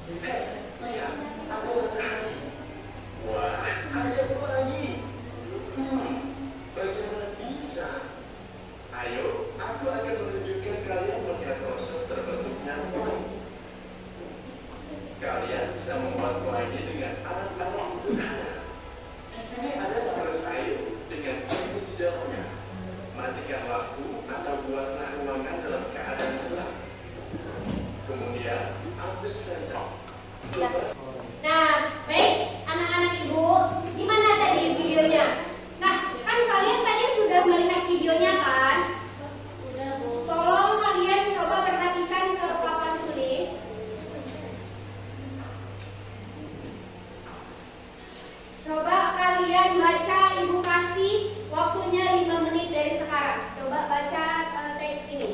Lihat, ada matahari. Wah, ada pelangi. Bagaimana bisa? Ayo, aku akan menunjukkan kalian melihat proses terbentuknya pelangi. Kalian bisa membuat pelangi dengan alat-alat sederhana. Di sini ada segelas air dengan cairan di dalamnya. Matikan lampu atau buatlah ruangan dalam keadaan gelap. Kemudian ambil sendok. Nah, baik anak-anak ibu, gimana tadi videonya? Nah, kan kalian tadi sudah melihat videonya kan? Sudah, Bu. Tolong kalian coba perhatikan ke papan tulis. Coba kalian baca, Ibu kasih waktunya 5 menit dari sekarang. Coba baca teks ini.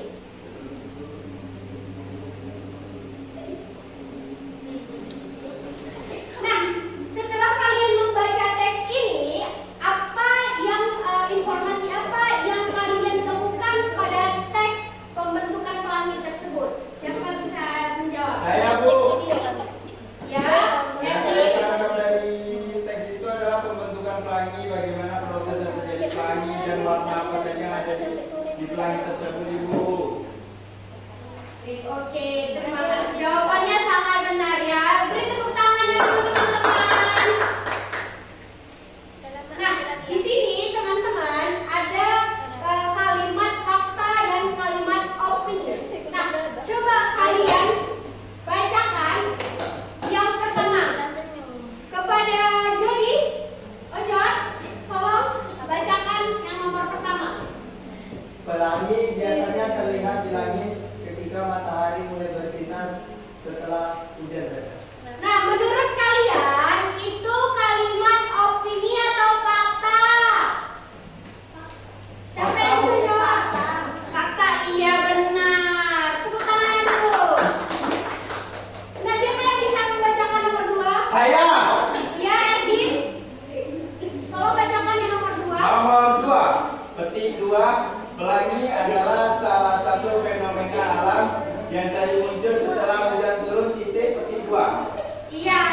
Nah, setelah kalian membaca teks ini, apa yang informasi apa yang kalian temukan pada teks pembentukan pelangi tersebut? Siapa bisa menjawab? Saya, Bu. Ya, Yang saya tangkap dari teks itu adalah pembentukan pelangi, bagaimana proses terjadi pelangi dan warna apa saja yang ada di pelangi tersebut, Ibu. Oke, terima kasih. Jawabannya sangat benar ya. Beri tepuk tangannya dulu teman-teman. Nah, di sini teman-teman ada kalimat fakta dan kalimat opini. Nah, coba kalian bacakan yang pertama kepada Jody. Ojon, tolong bacakan yang nomor pertama. Pelangi biasanya terlihat di langit ketika matahari mulai bersinar setelah hujan reda. Nah, menurut kalian itu kalimat opini atau fakta? Siapa yang bisa jawab? Fakta, iya benar. Tepuk tangannya dulu. Nah, siapa yang bisa membacakan nomor 2? Saya. Ya, Edwin. Tolong bacakan yang nomor 2. Nomor 2. Petik 2. Pelangi adalah salah satu fenomena alam yang sering muncul setelah hujan turun. Petik 2. Iya,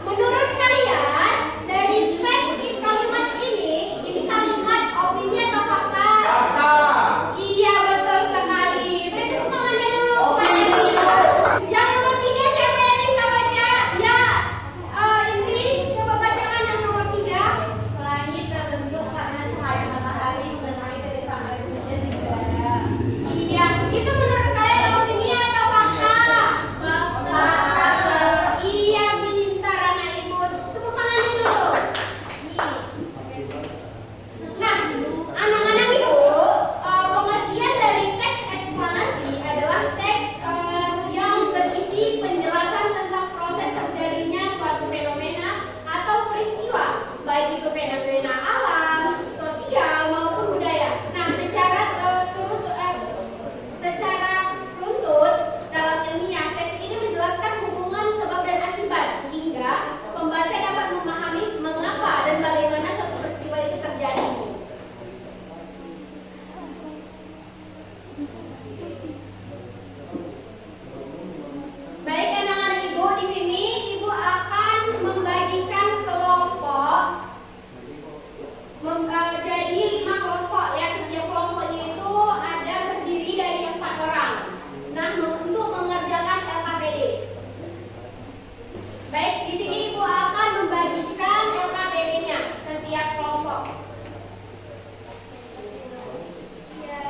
menurut kalian dari teks kalimat ini kalimat opini atau fakta? Fakta. Iya, betul sekali. Beri tepuk tangannya dulu. Yang nomor 3 siapa yang bisa baca? Ya, Indri, coba bacakan yang nomor 3. Pelangi terbentuk karena cahaya matahari mengenai dari sampai hujan di udara. Iya, itu menurut kalian opini atau fakta? Iya, pintar anak ibu. Tepuk tangannya dulu. Nah, anak-anak ibu, pengertian dari teks eksplanasi adalah teks yang berisi penjelasan tentang proses terjadinya suatu fenomena atau peristiwa, baik itu fenomena alam, sosial maupun budaya. Nah, secara runtut dalam ilmiah, teks ini menjelaskan hubungan sebab dan akibat sehingga pembaca dapat memahami mengapa dan bagaimana suatu peristiwa itu terjadi. Baik anak-anak ibu, di sini ibu akan membagikan kelompok jadi 5 kelompok ya. Setiap kelompoknya itu ada terdiri dari 4 orang. Nah, untuk mengerjakan LKPD. Baik, di sini ibu akan membagikan LKPD-nya setiap kelompok. Iya,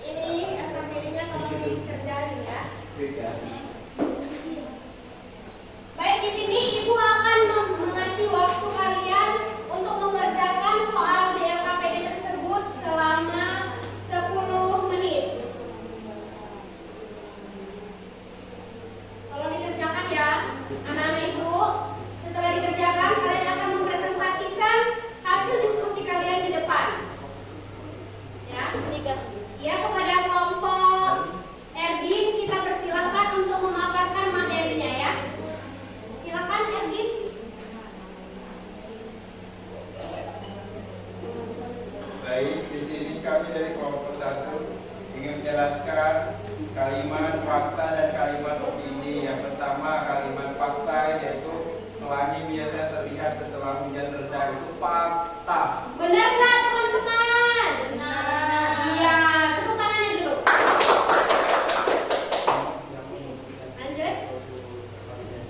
ini LKPD-nya tolong dikerjain ya. Baik, di sini ibu akan mengasih waktu kalian untuk mengerjakan soal di LKPD tersebut selama 10 menit. Tolong dikerjakan ya, anak-anak ibu. Setelah dikerjakan, kalian akan mempresentasikan hasil diskusi kalian di depan. Ya, kepada kelompok Erdin kita persilahkan untuk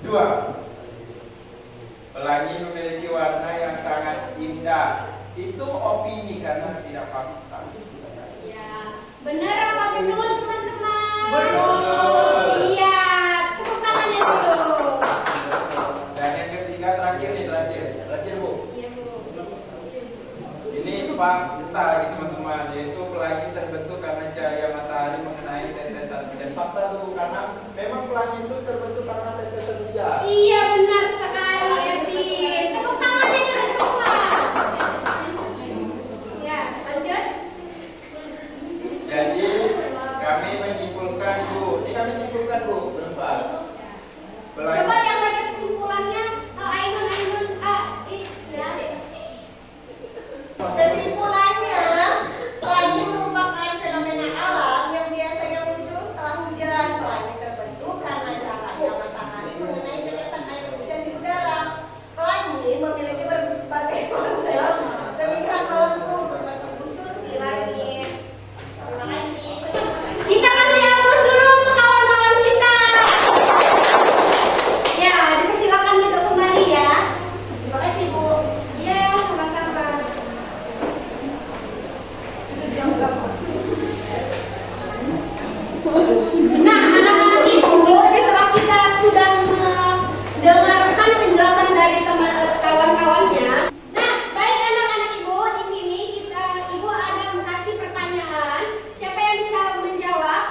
Dua, pelangi memiliki warna yang sangat indah. Itu opini karena tidak fakta. Iya. Benar apa benar teman-teman? Benar. Iya. Tepuk tangannya dulu. Dan yang ketiga terakhir Bu. Iya Bu. Ini fakta lagi teman-teman, yaitu pelangi terbentuk karena cahaya matahari mengenai tetesan hujan. Fakta tuh karena memang pelangi itu terbentuk karena tetesan hujan. Iya benar sekali Edin. Tepuk tangannya dulu semua. Ya lanjut. Jadi kami menyimpulkan Ibu, ini kami simpulkan Bu, berempat. Coba yang baca kesimpulannya. Ainun. Kesimpulannya, pelangi merupakan fenomena alam yang biasanya muncul setelah hujan. Pelangi terbentuk karena cahaya matahari mengenai tetesan air hujan di udara. Pelangi memiliki berbagai model terlihat melengkung seperti busur di langit. Terima kasih. Kita kasih aplaus dulu untuk kawan-kawan kita. Ya, dipersilakan duduk kembali ya. Terima kasih Bu. Iya, sama-sama. Nah, anak-anak itu setelah kita sudah mendengarkan penjelasan dari teman kawan-kawannya. Nah, baik anak-anak ibu, di sini ibu ada kasih pertanyaan. Siapa yang bisa menjawab?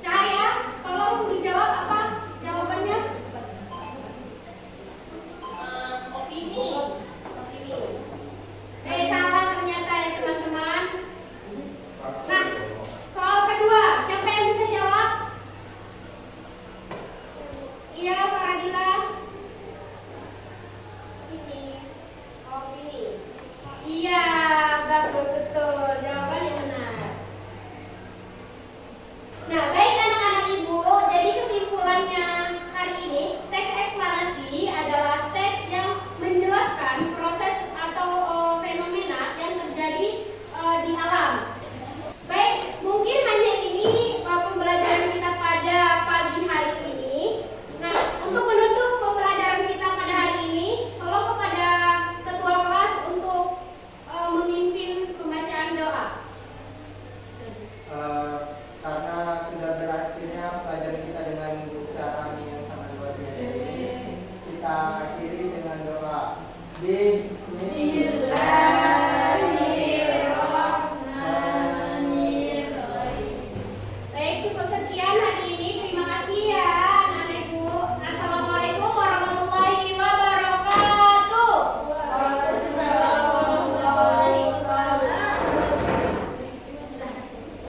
Cahaya, tolong dijawab apa jawabannya? Opini. Salah ternyata ya teman-teman. Nah, soal kedua, siapa yang bisa jawab? Iya, Faradila. Opini. Iya, bagus betul. Jawabannya benar. Nah, baik anak-anak ibu, jadi kesimpulannya hari ini, teks eksplanasi adalah teks yang menjelaskan proses atau fenomena yang terjadi di alam. Baik, mungkin hanya ini pembelajaran kita pada pagi hari ini. Nah, untuk menutup pembelajaran kita pada hari ini, tolong kepada ketua kelas untuk memimpin pembacaan doa. Karena sudah berakhirnya pelajaran kita dengan buku Amin yang sangat luar biasa ini, kita akhiri dengan doa. Bismillah.